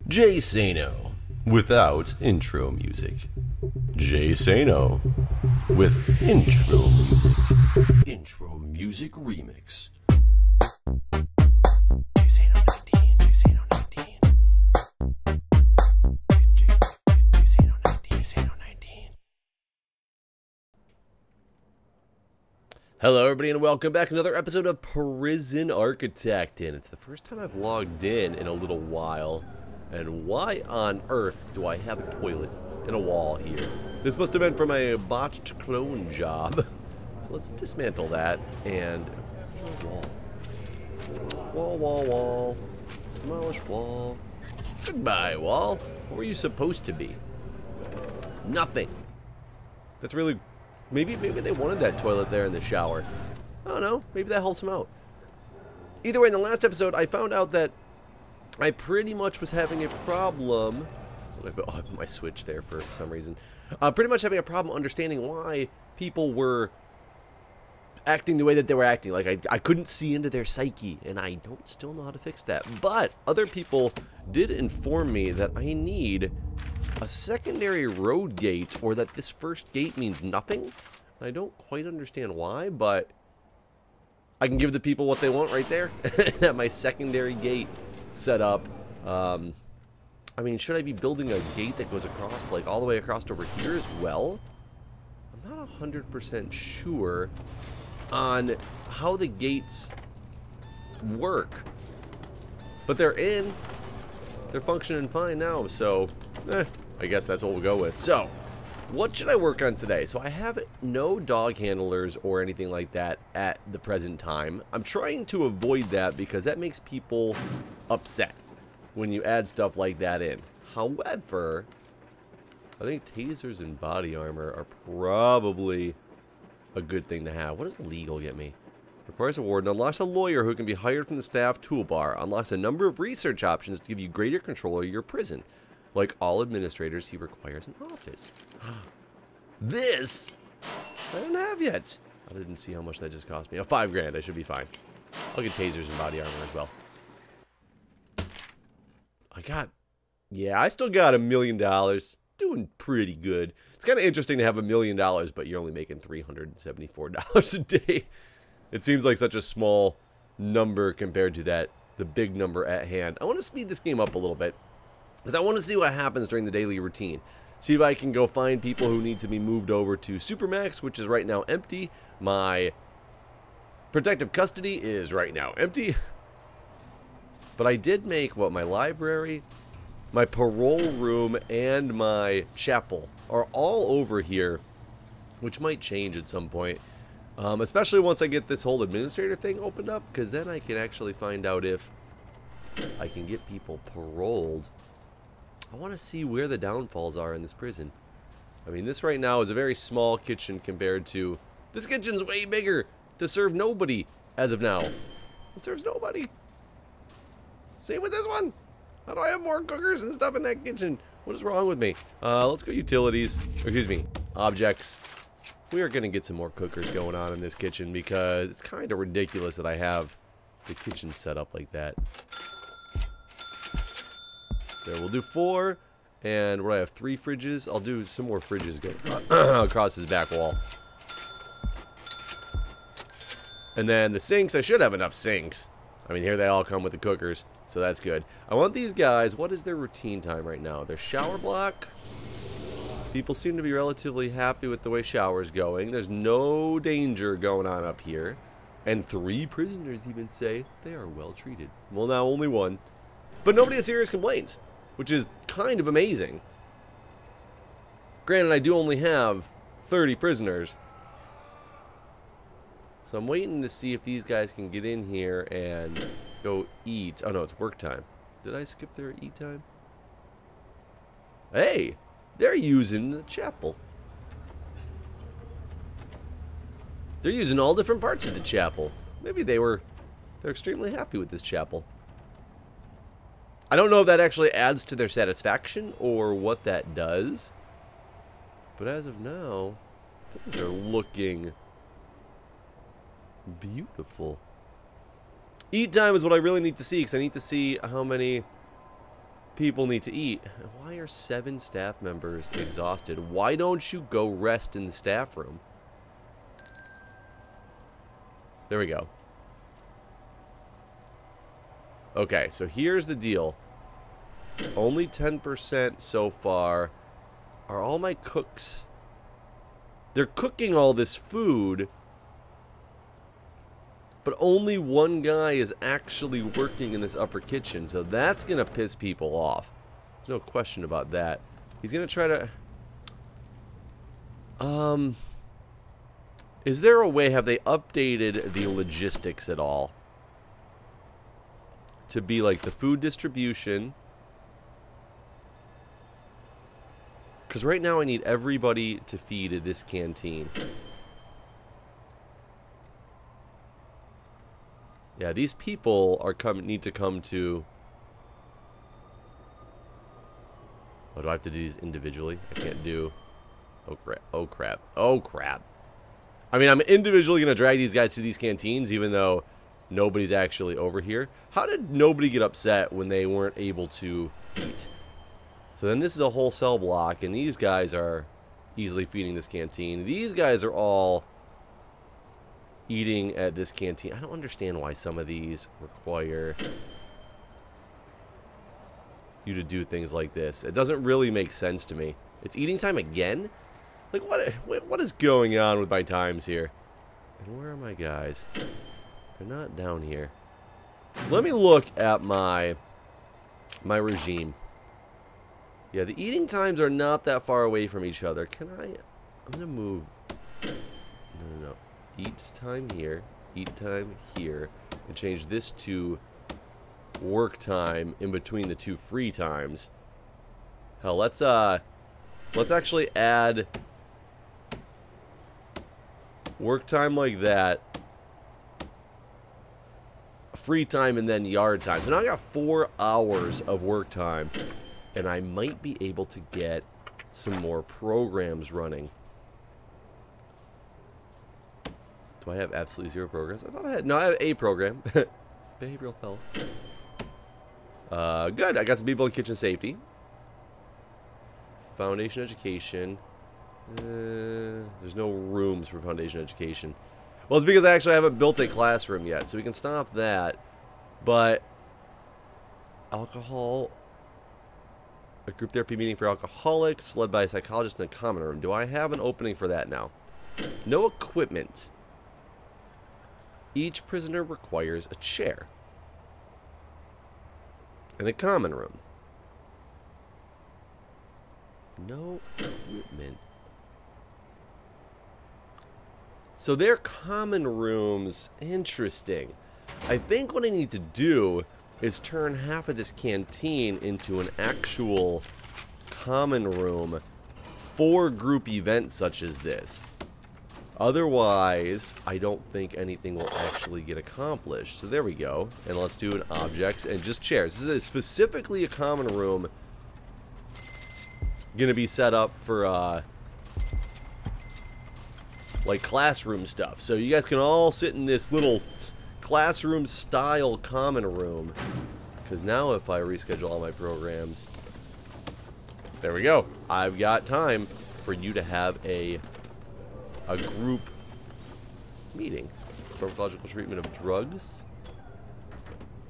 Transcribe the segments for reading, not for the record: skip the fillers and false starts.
Jay Sano without intro music. Jay Sano with intro music. Intro music remix. Jay Sano 19, Jay Sano 19. Jay Sano 19, Jay Sano 19. Hello everybody and welcome back to another episode of Prison Architect. And it's the first time I've logged in a little while. And why on earth do I have a toilet in a wall here? This must have been from a botched clone job. So let's dismantle that and wall. Demolish wall. Goodbye, wall. What were you supposed to be? Nothing. That's really... Maybe they wanted that toilet there in the shower. I don't know. Maybe that helps them out. Either way, in the last episode, I found out that I pretty much was having a problem. I put my switch there for some reason. Pretty much having a problem understanding why people were acting the way that they were acting. Like, I couldn't see into their psyche, and I don't still know how to fix that. But other people did inform me that I need a secondary road gate, or that this first gate means nothing. I don't quite understand why, but I can give the people what they want right there. At my secondary gate set up. I mean, should I be building a gate that goes across, like, all the way across over here as well? I'm not 100% sure on how the gates work. But they're in. They're functioning fine now, so I guess that's what we'll go with. So, what should I work on today? So I have no dog handlers or anything like that at the present time. I'm trying to avoid that because that makes people upset when you add stuff like that in. However, I think tasers and body armor are probably a good thing to have. What does legal get me? Requires a warden. Unlocks a lawyer who can be hired from the staff toolbar. Unlocks a number of research options to give you greater control of your prison. Like all administrators, he requires an office. This I don't have yet. I didn't see how much that just cost me. Oh, $5 grand. I should be fine. I'll get tasers and body armor as well. I still got $1 million. Doing pretty good. It's kind of interesting to have $1 million, but you're only making $374 a day. It seems like such a small number compared to the big number at hand. I want to speed this game up a little bit, because I want to see what happens during the daily routine. See if I can go find people who need to be moved over to Supermax, which is right now empty. My protective custody is right now empty. But I did make, my library, my parole room, and my chapel are all over here, which might change at some point. Especially once I get this whole administrator thing opened up, because then I can actually find out if I can get people paroled. I want to see where the downfalls are in this prison. I mean, this right now is a very small kitchen compared to... This kitchen's way bigger to serve nobody as of now. It serves nobody. Same with this one. How do I have more cookers and stuff in that kitchen? What is wrong with me? Let's go utilities. Or, excuse me, objects. We are going to get some more cookers going on in this kitchen because it's kind of ridiculous that I have the kitchen set up like that. There, we'll do 4, and where I have 3 fridges, I'll do some more fridges go across his back wall. And then the sinks, I should have enough sinks. I mean, here they all come with the cookers, so that's good. I want these guys, what is their routine time right now? Their shower block. People seem to be relatively happy with the way shower's going. There's no danger going on up here. And 3 prisoners even say they are well treated. Well, now only 1. But nobody has serious complaints, which is kind of amazing. Granted, I do only have 30 prisoners. So I'm waiting to see if these guys can get in here and go eat. Oh no, it's work time. Did I skip their eat time? Hey, they're using the chapel. They're using all different parts of the chapel. Maybe they're extremely happy with this chapel. I don't know if that actually adds to their satisfaction or what that does. But as of now, things are looking beautiful. Eat time is what I really need to see, because I need to see how many people need to eat. Why are 7 staff members exhausted? Why don't you go rest in the staff room? There we go. Okay, so here's the deal. Only 10% so far. Are all my cooks... They're cooking all this food, but only one guy is actually working in this upper kitchen, so that's going to piss people off. There's no question about that. He's going to try to... Is there a way, have they updated the logistics at all? To be like the food distribution. Because right now I need everybody to feed this canteen. Yeah, these people are need to come to... Oh, do I have to do these individually? I can't do... Oh, crap. Oh, crap. Oh, crap. I mean, I'm individually going to drag these guys to these canteens, even though nobody's actually over here. How did nobody get upset when they weren't able to eat? So then this is a whole cell block, and these guys are easily feeding this canteen. These guys are all eating at this canteen. I don't understand why some of these require you to do things like this. It doesn't really make sense to me. It's eating time again? Like, what is going on with my times here? And where are my guys? They're not down here. Let me look at my regime. Yeah, the eating times are not that far away from each other. Can I... I'm going to move... No. Eat time here. Eat time here. And change this to work time in between the 2 free times. Hell, let's actually add work time like that. Free time and then yard time. So now I got 4 hours of work time. And I might be able to get some more programs running. Do I have absolutely 0 programs? I thought I had... No, I have a program. Behavioral health. Good. I got some people in kitchen safety. Foundation education. There's no rooms for foundation education. Well, it's because I actually haven't built a classroom yet. So we can stop that. But... Alcohol... A group therapy meeting for alcoholics, led by a psychologist in a common room. Do I have an opening for that now? No equipment. Each prisoner requires a chair. In a common room. No equipment. So they're common rooms. Interesting. I think what I need to do is turn half of this canteen into an actual common room for group events such as this. Otherwise, I don't think anything will actually get accomplished. So there we go. And let's do an objects and just chairs. This is specifically a common room gonna be set up for like classroom stuff. So you guys can all sit in this little classroom style common room, because now if I reschedule all my programs, there we go, I've got time for you to have a group meeting. Pharmacological treatment of drugs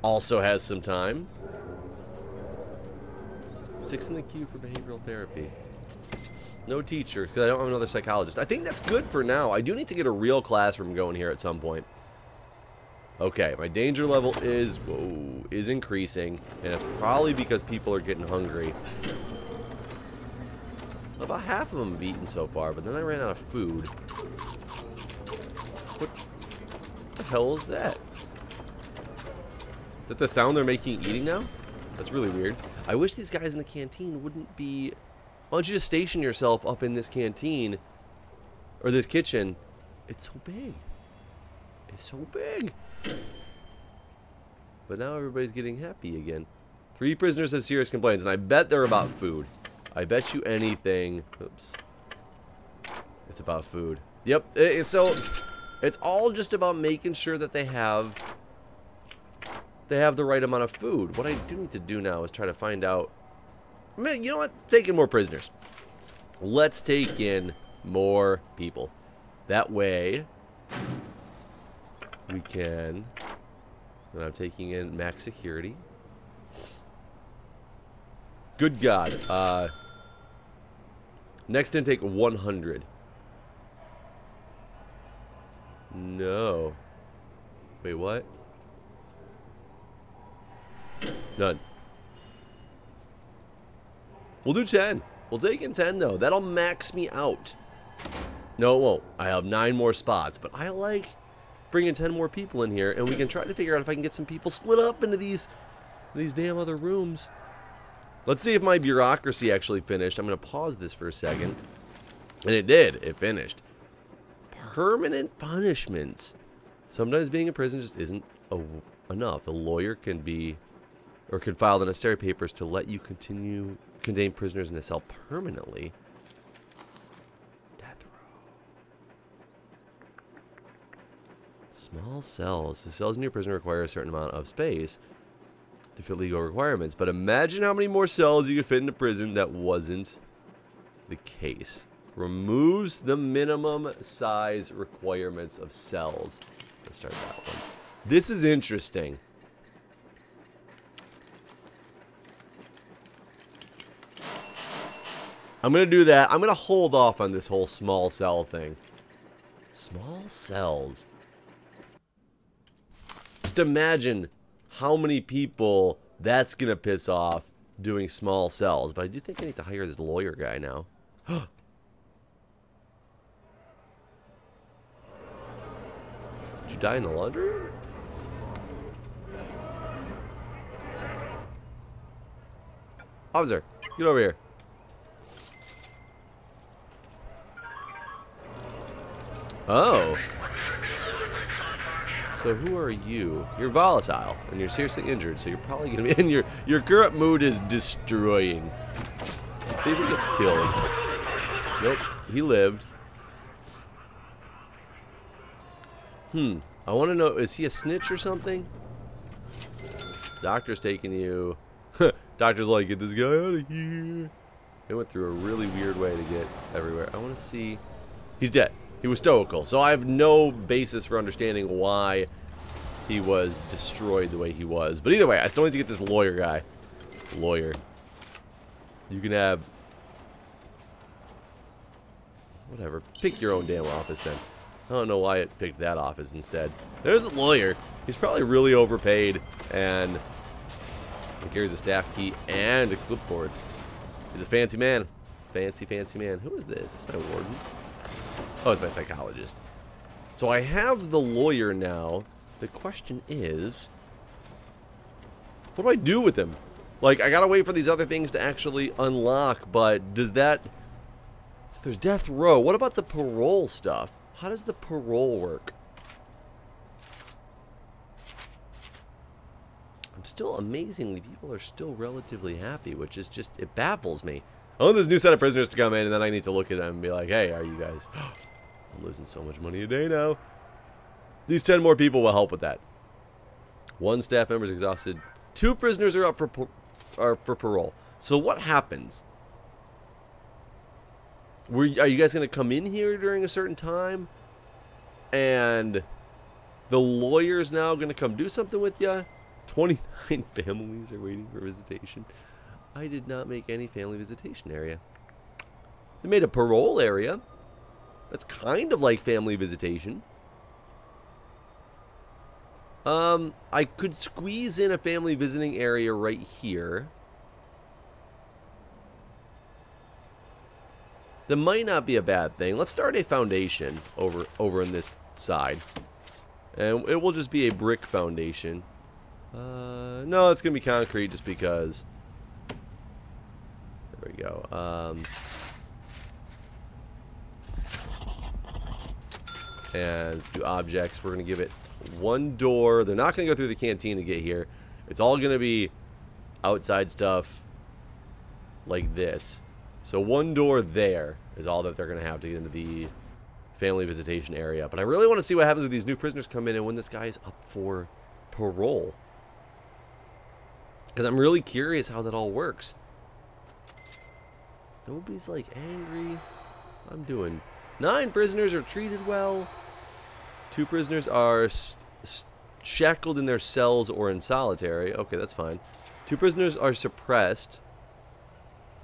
also has some time. 6 in the queue for behavioral therapy. No teacher, because I don't have another psychologist. I think that's good for now. I do need to get a real classroom going here at some point. Okay, my danger level is increasing, and it's probably because people are getting hungry. About half of them have eaten so far, but then I ran out of food. What the hell is that? Is that the sound they're making eating now? That's really weird. I wish these guys in the canteen wouldn't be... Why don't you just station yourself up in this canteen, or this kitchen? It's so big. It's so big. But now everybody's getting happy again. 3 prisoners have serious complaints, and I bet they're about food. I bet you anything. Oops. It's about food. Yep. So it's all just about making sure that they have the right amount of food. What I do need to do now is try to find out I mean, you know what? Take in more prisoners. Let's take in more people. That way, we can... And I'm taking in max security. Good God. Next intake, 100. No. Wait, what? None. We'll do 10. We'll take in 10, though. That'll max me out. No, it won't. I have 9 more spots, but I like bringing 10 more people in here, and we can try to figure out if I can get some people split up into these damn other rooms. Let's see if my bureaucracy actually finished. I'm going to pause this for a second. And it did. It finished. Permanent punishments. Sometimes being in prison just isn't enough. A lawyer can be, or can file the necessary papers to let you contain prisoners in a cell permanently. Death row. Small cells. The cells in your prison require a certain amount of space to fit legal requirements. But imagine how many more cells you could fit into prison that wasn't the case. Removes the minimum size requirements of cells. Let's start that one. This is interesting. I'm going to do that. I'm going to hold off on this whole small cell thing. Small cells. Just imagine how many people that's going to piss off doing small cells. But I do think I need to hire this lawyer guy now. Did you die in the laundry room? Officer, get over here. Oh. So who are you? You're volatile, and you're seriously injured, so you're probably going to be... And your current mood is destroying. Let's see if he gets killed. Nope, he lived. I want to know, is he a snitch or something? Doctor's taking you. Doctor's like, get this guy out of here. They went through a really weird way to get everywhere. I want to see... He's dead. He was stoical, so I have no basis for understanding why he was destroyed the way he was. But either way, I still need to get this lawyer guy. Lawyer. You can have... Whatever. Pick your own damn office then. I don't know why it picked that office instead. There's the lawyer. He's probably really overpaid, and he carries a staff key and a clipboard. He's a fancy man. Fancy, fancy man. Who is this? It's my warden. Oh, it's my psychologist. So I have the lawyer now. The question is, what do I do with him? Like, I gotta wait for these other things to actually unlock, but does that... So there's death row. What about the parole stuff? How does the parole work? I'm still, amazingly, people are still relatively happy, which is just, it baffles me. I want this new set of prisoners to come in, and then I need to look at them and be like, hey, are you guys... I'm losing so much money a day now. These 10 more people will help with that. 1 staff member is exhausted. 2 prisoners are up for parole. So what happens? Are you guys going to come in here during a certain time? And the lawyer's now going to come do something with you? 29 families are waiting for visitation. I did not make any family visitation area. They made a parole area. That's kind of like family visitation. I could squeeze in a family visiting area right here. That might not be a bad thing. Let's start a foundation over in this side. And it will just be a brick foundation. No, it's going to be concrete just because... There we go. And let's do objects. We're going to give it 1 door. They're not going to go through the canteen to get here. It's all going to be outside stuff like this. So 1 door there is all that they're going to have to get into the family visitation area. But I really want to see what happens when these new prisoners come in and when this guy is up for parole. Because I'm really curious how that all works. Nobody's, like, angry. I'm doing... 9 prisoners are treated well. 2 prisoners are shackled in their cells or in solitary. Okay, that's fine. 2 prisoners are suppressed.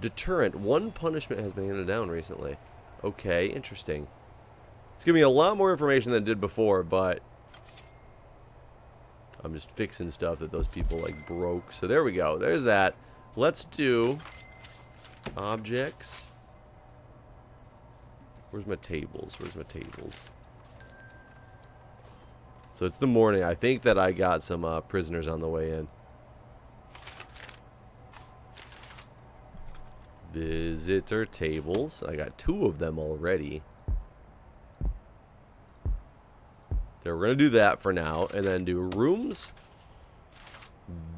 Deterrent. 1 punishment has been handed down recently. Okay, interesting. It's giving me a lot more information than it did before, but I'm just fixing stuff that those people, like, broke. So there we go. There's that. Let's do objects. Where's my tables? Where's my tables? So it's the morning. I think that I got some prisoners on the way in. Visitor tables. I got 2 of them already. There, we're going to do that for now. And then do rooms.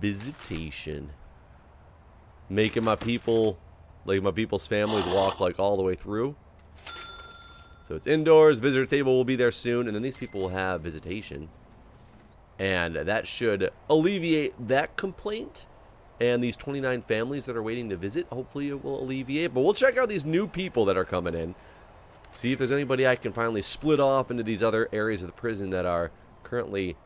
Visitation. Making my people, like my people's families, walk like all the way through. So it's indoors. Visitor table will be there soon. And then these people will have visitation. And that should alleviate that complaint. And these 29 families that are waiting to visit, hopefully it will alleviate. But we'll check out these new people that are coming in. See if there's anybody I can finally split off into these other areas of the prison that are currently,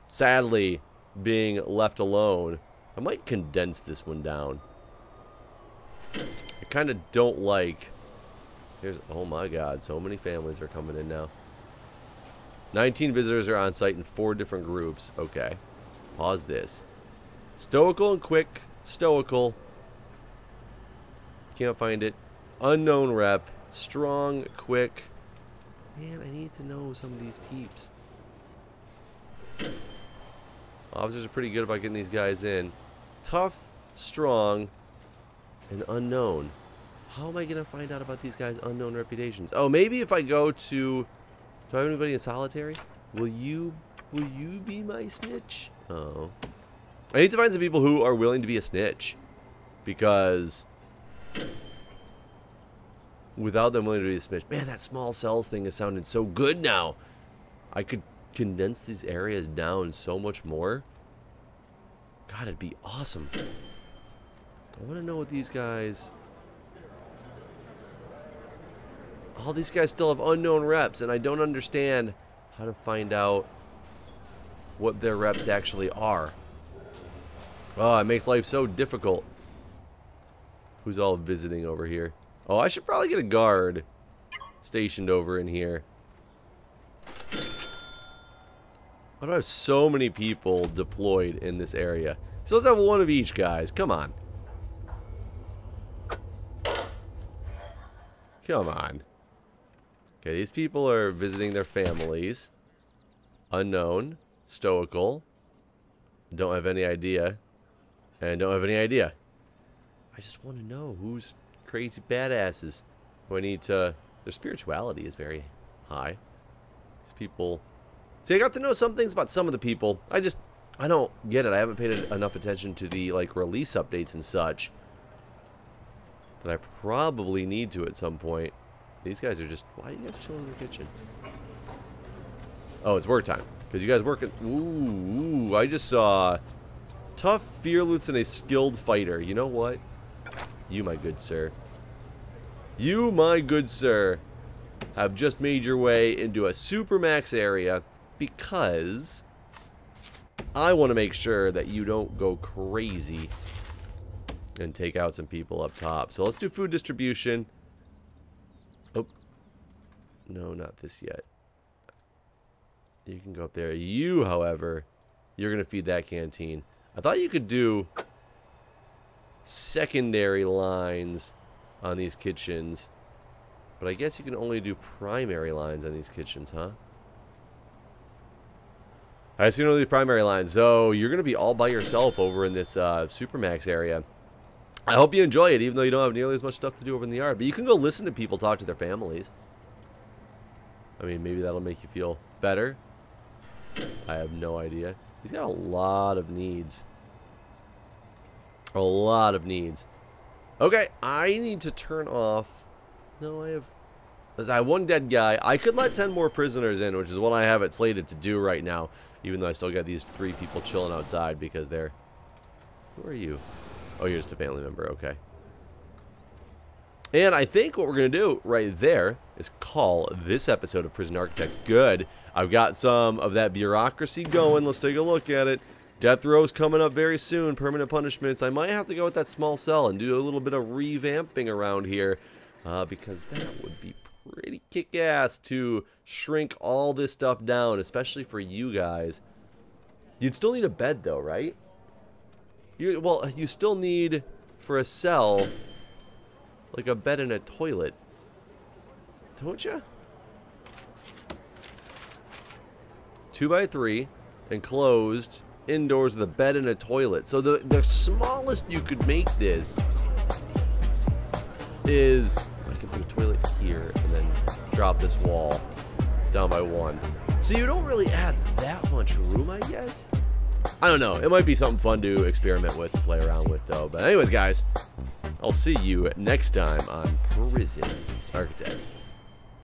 sadly, being left alone. I might condense this one down. I kind of don't like... Here's, oh my god, so many families are coming in now. 19 visitors are on site in 4 different groups. Okay. Pause this. Stoical and quick. Stoical. Can't find it. Unknown rep. Strong, quick. Man, I need to know some of these peeps. Officers are pretty good about getting these guys in. Tough, strong, and unknown. How am I going to find out about these guys' unknown reputations? Oh, maybe if I go to... Do I have anybody in solitary? Will you be my snitch? Oh. I need to find some people who are willing to be a snitch. Because... without them willing to be a snitch... Man, that small cells thing is sounding so good now. I could condense these areas down so much more. God, it'd be awesome. I want to know what these guys... All these guys still have unknown reps, and I don't understand how to find out what their reps actually are. Oh, it makes life so difficult. Who's all visiting over here? Oh, I should probably get a guard stationed over in here. Why do I have so many people deployed in this area? So let's have one of each, guys. Come on. Come on. Okay, these people are visiting their families. Unknown. Stoical. Don't have any idea. And don't have any idea. I just want to know who's crazy badasses who I need to... Their spirituality is very high. These people... See, I got to know some things about some of the people. I don't get it. I haven't paid enough attention to the, like, release updates and such. That I probably need to at some point. These guys are just... Why are you guys chilling in the kitchen? Oh, it's work time. Because you guys working... Ooh, I just saw... Tough, fearless, and a skilled fighter. You know what? You, my good sir. You, my good sir, have just made your way into a supermax area because I want to make sure that you don't go crazy and take out some people up top. So let's do food distribution. Oh. No, not this yet. You can go up there. You, however, you're going to feed that canteen. I thought you could do secondary lines on these kitchens. But I guess you can only do primary lines on these kitchens, huh? I see no of these primary lines. So you're going to be all by yourself over in this Supermax area. I hope you enjoy it, even though you don't have nearly as much stuff to do over in the yard. But you can go listen to people talk to their families. I mean, maybe that'll make you feel better. I have no idea. He's got a lot of needs. A lot of needs. Okay, I need to turn off... No, I have one dead guy. I could let 10 more prisoners in, which is what I have it slated to do right now. Even though I still got these 3 people chilling outside because they're... Who are you? Oh, you're just a family member. Okay. And I think what we're going to do right there is call this episode of Prison Architect good. I've got some of that bureaucracy going. Let's take a look at it. Death row's coming up very soon. Permanent punishments. I might have to go with that small cell and do a little bit of revamping around here. Because that would be pretty kick-ass to shrink all this stuff down, especially for you guys. You'd still need a bed, though, right? Well, you still need, for a cell, like a bed and a toilet. Don't you? 2x3, enclosed, indoors with a bed and a toilet. So the smallest you could make this is... I can put a toilet here and then drop this wall down by 1. So you don't really add that much room, I guess? I don't know. It might be something fun to experiment with, play around with, though. But anyways, guys, I'll see you next time on Prison Architect.